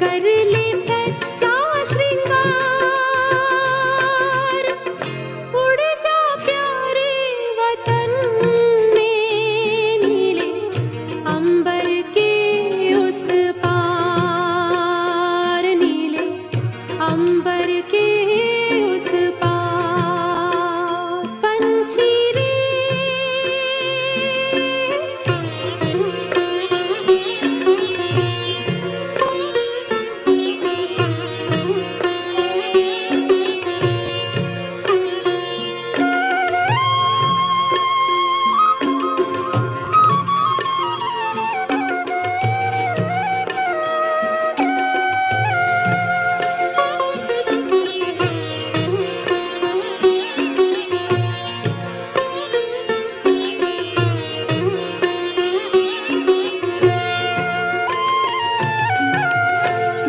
कर ले सच्चा श्रृंगार, उड़ जा प्यारे वतन में, नीले अंबर के उस पार, नीले अंबर के उस पार। पंछी रे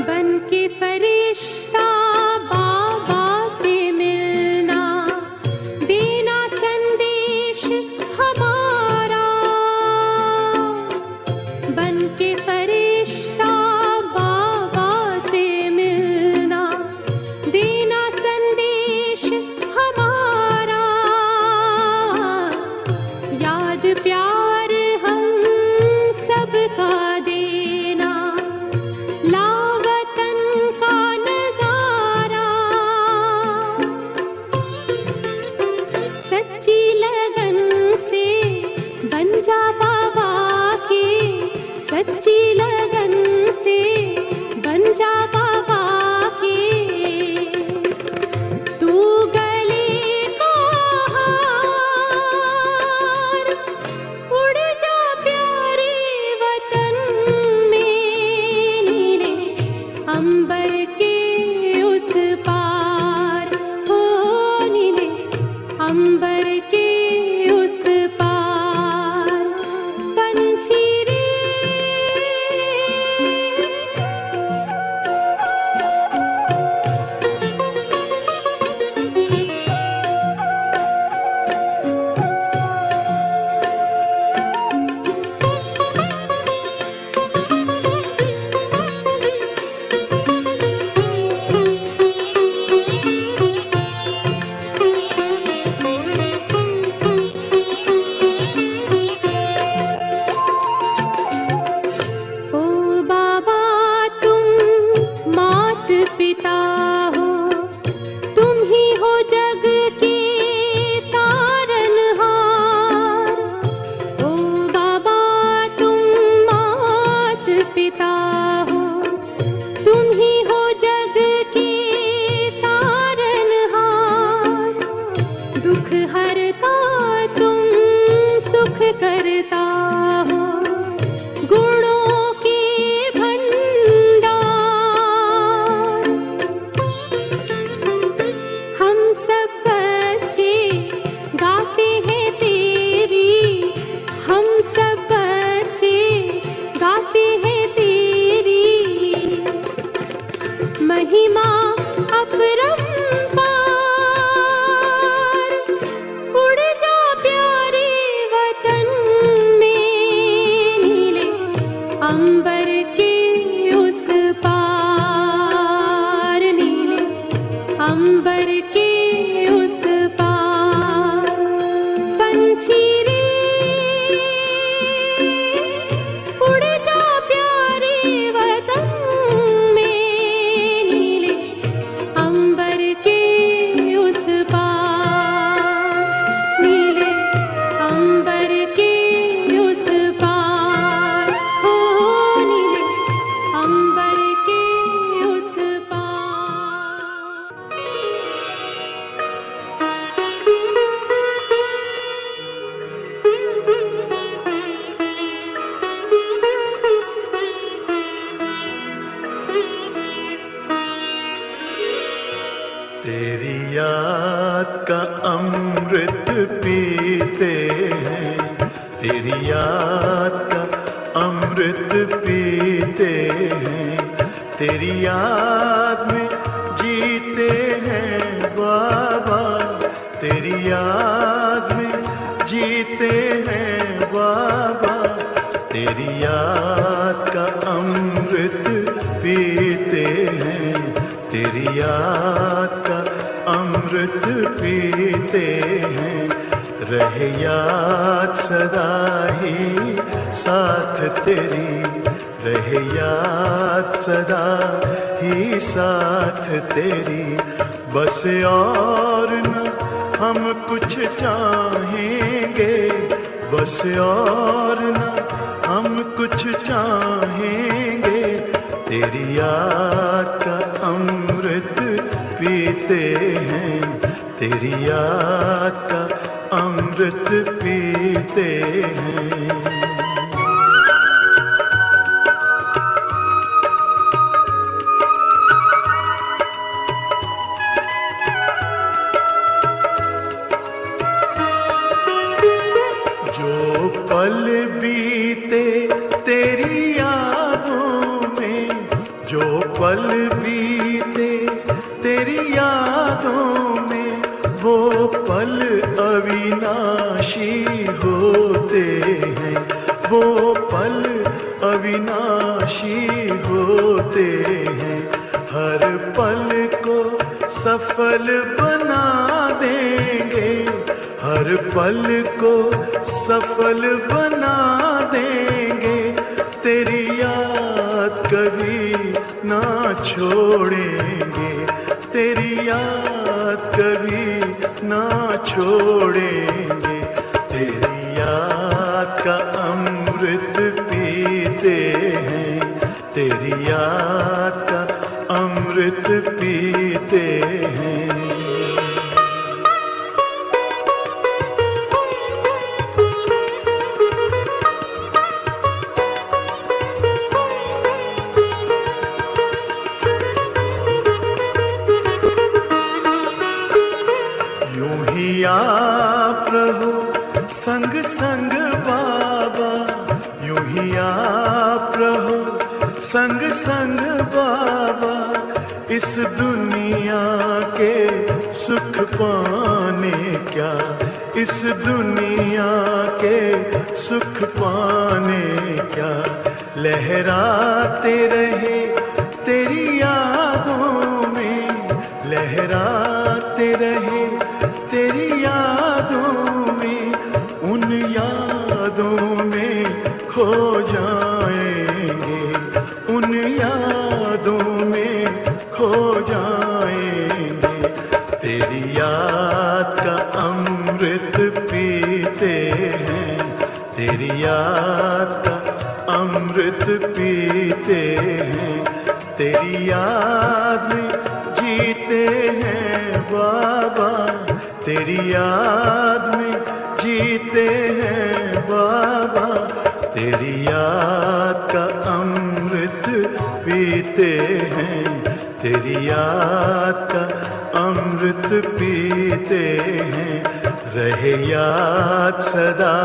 बन के फरिश्ता बाबा से मिलना, देना संदेश हमारा। बन के फरिश्ता बाबा से मिलना, देना संदेश हमारा। याद प्यार हम सबका देना, लावतन का नजारा। सच्ची लगन से बन जा बाबा के, सच्ची लगन से बन जा बाबा के। तू गले का हार, उड़ जा प्यारे वतन में, नीले अंबर के उस पार, हो नीले अंबर के उस पार। पंछी रे ओ बाबा तुम मात पिता हो, तुम ही हो जग के तारनहार। ओ बाबा तुम मात पिता हो, तुम ही हो जग के तारनहार। दुख हरता तुम सुख करता हो, गुणों के भंडार। हम सब बच्चे गाते हैं तेरी, हम सब बच्चे गाते हैं तेरी महिमा अपरंपार। उड़ जा प्यारे वतन में, नीले अंबर के उस पार, नीले अंबर के उस पार। पंछी रे उड़ जा प्यारे वतन में, नीले अंबर के उस पार, नीले अंबर के उस पार, हो नीले अंबर के उस पार। तेरी याद का अमृत पीते हैं, तेरी याद का अमृत पीते हैं। तेरी याद में जीते हैं बाबा, तेरी याद में जीते हैं बाबा। तेरी याद का अमृत पीते देते हैं, तेरी याद का अमृत पीते हैं। रहे याद सदा ही साथ तेरी, रहे याद सदा ही साथ तेरी। बस और न हम कुछ चाहेंगे, बस और न हम कुछ चाहेंगे। तेरी याद का अमृत पीते हैं, तेरी याद का अमृत पीते हैं। पल बीते तेरी यादों में, जो पल बीते तेरी यादों में, वो पल अविनाशी होते हैं, वो पल अविनाशी होते हैं। हर पल को सफल बना देंगे, हर पल को सफल बना देंगे। तेरी याद कभी ना छोड़ेंगे, तेरी याद कभी ना छोड़ेंगे। तेरी याद का अमृत पीते हैं, तेरी याद का अमृत पीते हैं। आप रहो संग संग बाबा, यूं ही आप रहो संग संग बाबा। इस दुनिया के सुख पाने क्या, इस दुनिया के सुख पाने क्या। लहराते रहे तेरी यादों में, लहराते रहे तेरी यादों में। उन यादों में खो जाएंगे, उन यादों में खो जाएंगे। तेरी याद का अमृत पीते हैं, तेरी याद का अमृत पीते हैं। तेरी याद में जीते हैं बाबा, तेरी याद में जीते हैं बाबा। तेरी याद का अमृत पीते हैं, तेरी याद का अमृत पीते हैं। रहे याद सदा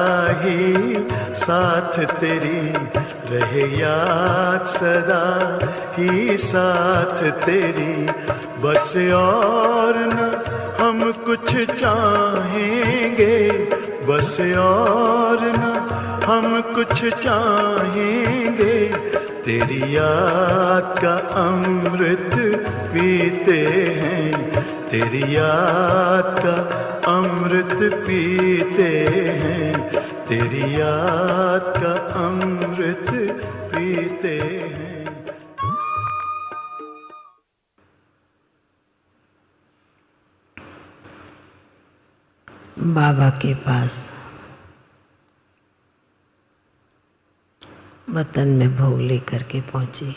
ही साथ तेरी, रहे याद सदा ही साथ तेरी। बस और न हम कुछ चाहेंगे, बस और न हम कुछ चाहेंगे। तेरी याद का अमृत पीते हैं, तेरी याद का अमृत पीते हैं, तेरी याद का अमृत पीते हैं। बाबा के पास वतन में भोग लेकर के पहुंची।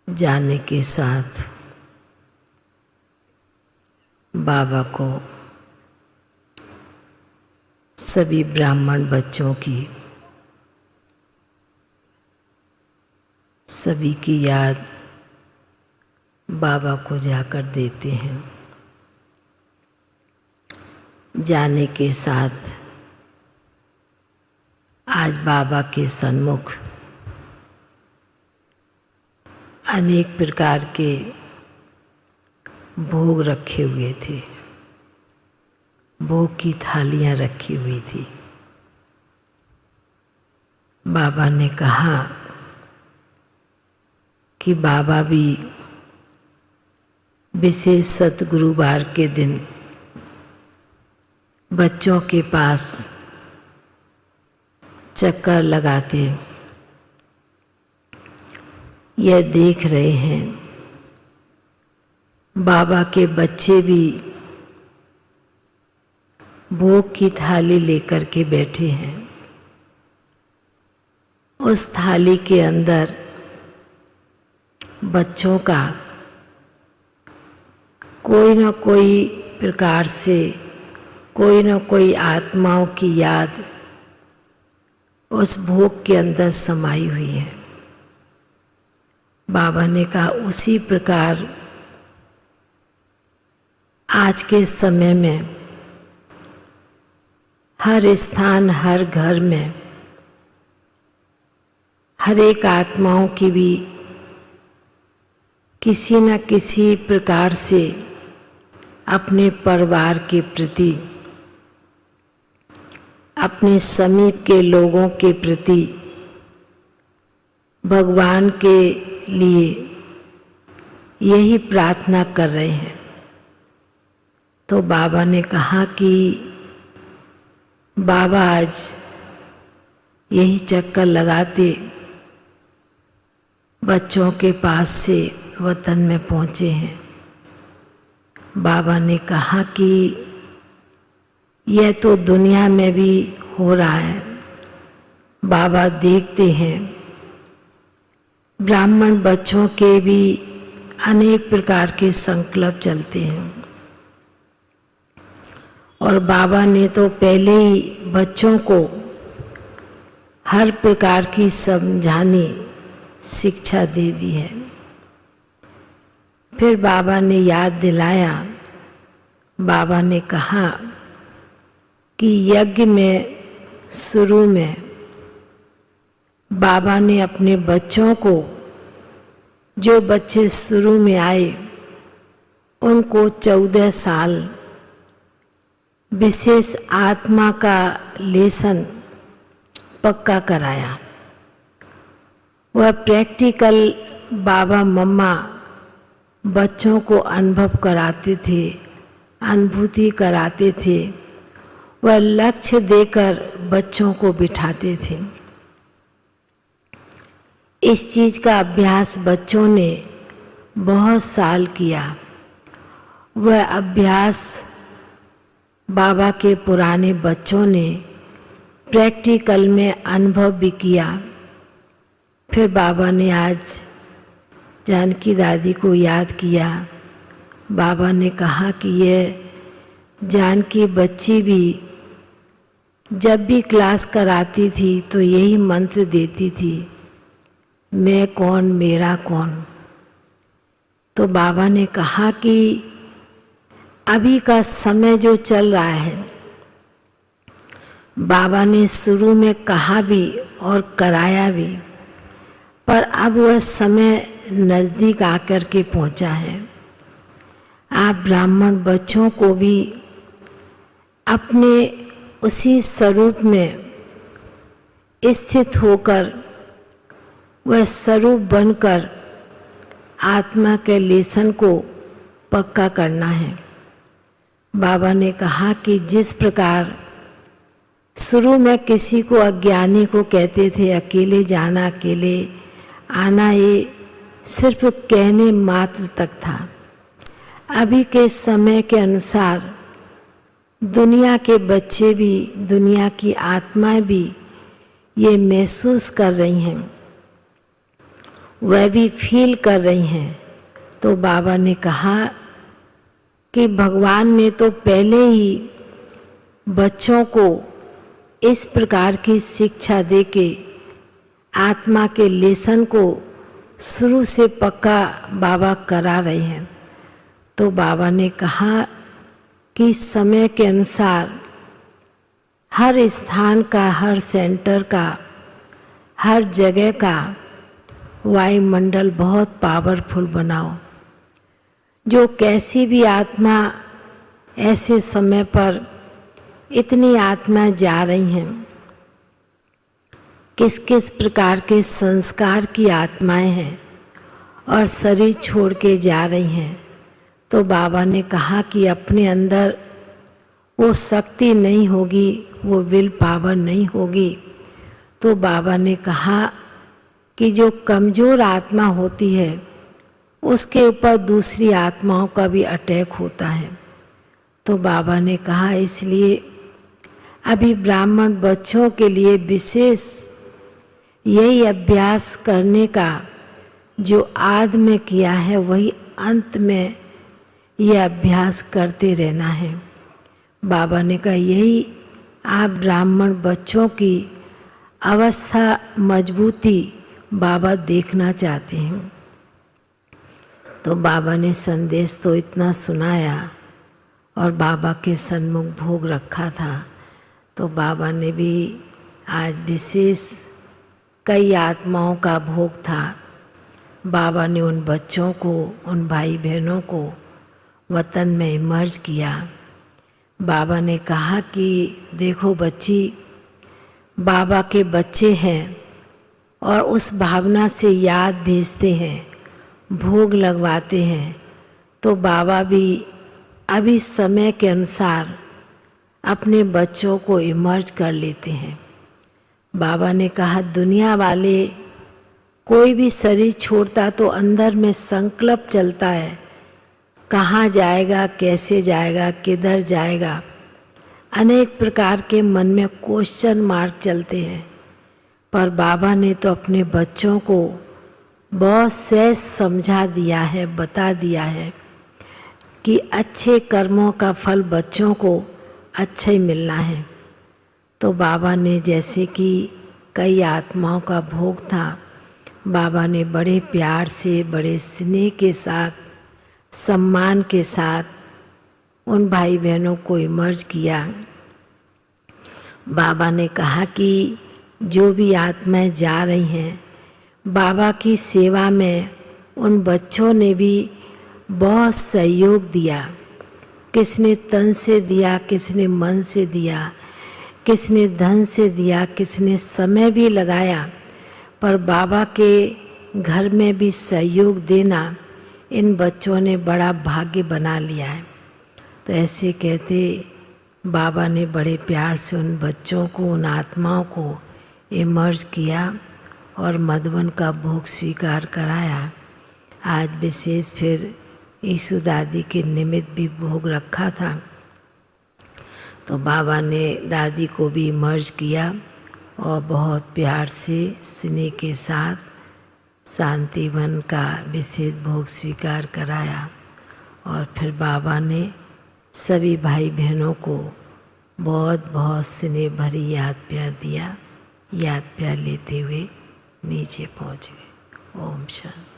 जाने के साथ बाबा को सभी ब्राह्मण बच्चों की, सभी की याद बाबा को जाकर देते हैं। जाने के साथ आज बाबा के सन्मुख अनेक प्रकार के भोग रखे हुए थे, भोग की थालियां रखी हुई थी। बाबा ने कहा कि बाबा भी विशेष सतगुरुवार के दिन बच्चों के पास चक्कर लगाते यह देख रहे हैं। बाबा के बच्चे भी भोग की थाली लेकर के बैठे हैं। उस थाली के अंदर बच्चों का कोई न कोई प्रकार से कोई न कोई आत्माओं की याद उस भोग के अंदर समाई हुई है। बाबा ने कहा उसी प्रकार आज के समय में हर स्थान हर घर में हर एक आत्माओं की भी किसी न किसी प्रकार से अपने परिवार के प्रति, अपने समीप के लोगों के प्रति, भगवान के लिए यही प्रार्थना कर रहे हैं। तो बाबा ने कहा कि बाबा आज यही चक्कर लगाते बच्चों के पास से वतन में पहुँचे हैं। बाबा ने कहा कि यह तो दुनिया में भी हो रहा है। बाबा देखते हैं ब्राह्मण बच्चों के भी अनेक प्रकार के संकल्प चलते हैं और बाबा ने तो पहले ही बच्चों को हर प्रकार की समझाने शिक्षा दे दी है। फिर बाबा ने याद दिलाया, बाबा ने कहा कि यज्ञ में शुरू में बाबा ने अपने बच्चों को, जो बच्चे शुरू में आए उनको 14 साल विशेष आत्मा का लेसन पक्का कराया। वह प्रैक्टिकल बाबा मम्मा बच्चों को अनुभव कराते थे, अनुभूति कराते थे। वह लक्ष्य देकर बच्चों को बिठाते थे। इस चीज़ का अभ्यास बच्चों ने बहुत साल किया। वह अभ्यास बाबा के पुराने बच्चों ने प्रैक्टिकल में अनुभव भी किया। फिर बाबा ने आज जानकी दादी को याद किया। बाबा ने कहा कि यह जानकी बच्ची भी जब भी क्लास कराती थी तो यही मंत्र देती थी, मैं कौन मेरा कौन। तो बाबा ने कहा कि अभी का समय जो चल रहा है, बाबा ने शुरू में कहा भी और कराया भी, पर अब वह समय नज़दीक आकर के पहुंचा है। आप ब्राह्मण बच्चों को भी अपने उसी स्वरूप में स्थित होकर, वह स्वरूप बनकर आत्मा के लेसन को पक्का करना है। बाबा ने कहा कि जिस प्रकार शुरू में किसी को अज्ञानी को कहते थे अकेले जाना अकेले आना, ये सिर्फ कहने मात्र तक था। अभी के समय के अनुसार दुनिया के बच्चे भी, दुनिया की आत्माएं भी ये महसूस कर रही हैं, वह भी फील कर रही हैं। तो बाबा ने कहा कि भगवान ने तो पहले ही बच्चों को इस प्रकार की शिक्षा देके आत्मा के लेसन को शुरू से पक्का बाबा करा रहे हैं। तो बाबा ने कहा कि समय के अनुसार हर स्थान का, हर सेंटर का, हर जगह का वायुमंडल बहुत पावरफुल बनाओ। जो कैसी भी आत्मा ऐसे समय पर इतनी आत्माएं जा रही हैं, किस किस प्रकार के संस्कार की आत्माएं हैं और शरीर छोड़ के जा रही हैं, तो बाबा ने कहा कि अपने अंदर वो शक्ति नहीं होगी, वो विल पावर नहीं होगी। तो बाबा ने कहा कि जो कमज़ोर आत्मा होती है उसके ऊपर दूसरी आत्माओं का भी अटैक होता है। तो बाबा ने कहा इसलिए अभी ब्राह्मण बच्चों के लिए विशेष यही अभ्यास करने का जो आदि में किया है वही अंत में यह अभ्यास करते रहना है। बाबा ने कहा यही आप ब्राह्मण बच्चों की अवस्था मजबूती बाबा देखना चाहते हैं। तो बाबा ने संदेश तो इतना सुनाया और बाबा के सन्मुख भोग रखा था। तो बाबा ने भी आज विशेष कई आत्माओं का भोग था। बाबा ने उन बच्चों को, उन भाई बहनों को वतन में इमर्ज किया। बाबा ने कहा कि देखो बच्ची, बाबा के बच्चे हैं और उस भावना से याद भेजते हैं, भोग लगवाते हैं, तो बाबा भी अभी समय के अनुसार अपने बच्चों को इमर्ज कर लेते हैं। बाबा ने कहा दुनिया वाले कोई भी शरीर छोड़ता तो अंदर में संकल्प चलता है, कहाँ जाएगा, कैसे जाएगा, किधर जाएगा, अनेक प्रकार के मन में क्वेश्चन मार्क चलते हैं। पर बाबा ने तो अपने बच्चों को बहुत सहज समझा दिया है, बता दिया है कि अच्छे कर्मों का फल बच्चों को अच्छा ही मिलना है। तो बाबा ने जैसे कि कई आत्माओं का भोग था, बाबा ने बड़े प्यार से, बड़े स्नेह के साथ, सम्मान के साथ उन भाई बहनों को इमर्ज किया। बाबा ने कहा कि जो भी आत्माएं जा रही हैं बाबा की सेवा में, उन बच्चों ने भी बहुत सहयोग दिया। किसने तन से दिया, किसने मन से दिया, किसने धन से दिया, किसने समय भी लगाया। पर बाबा के घर में भी सहयोग देना इन बच्चों ने बड़ा भाग्य बना लिया है। तो ऐसे कहते बाबा ने बड़े प्यार से उन बच्चों को, उन आत्माओं को इमर्ज किया और मधुबन का भोग स्वीकार कराया। आज विशेष फिर यीशु दादी के निमित्त भी भोग रखा था। तो बाबा ने दादी को भी इमर्ज किया और बहुत प्यार से, स्नेह के साथ शांतिवन का विशेष भोग स्वीकार कराया। और फिर बाबा ने सभी भाई बहनों को बहुत बहुत स्नेह भरी याद प्यार दिया। याद प्यार लेते हुए नीचे पहुँच गए। ओम शांति।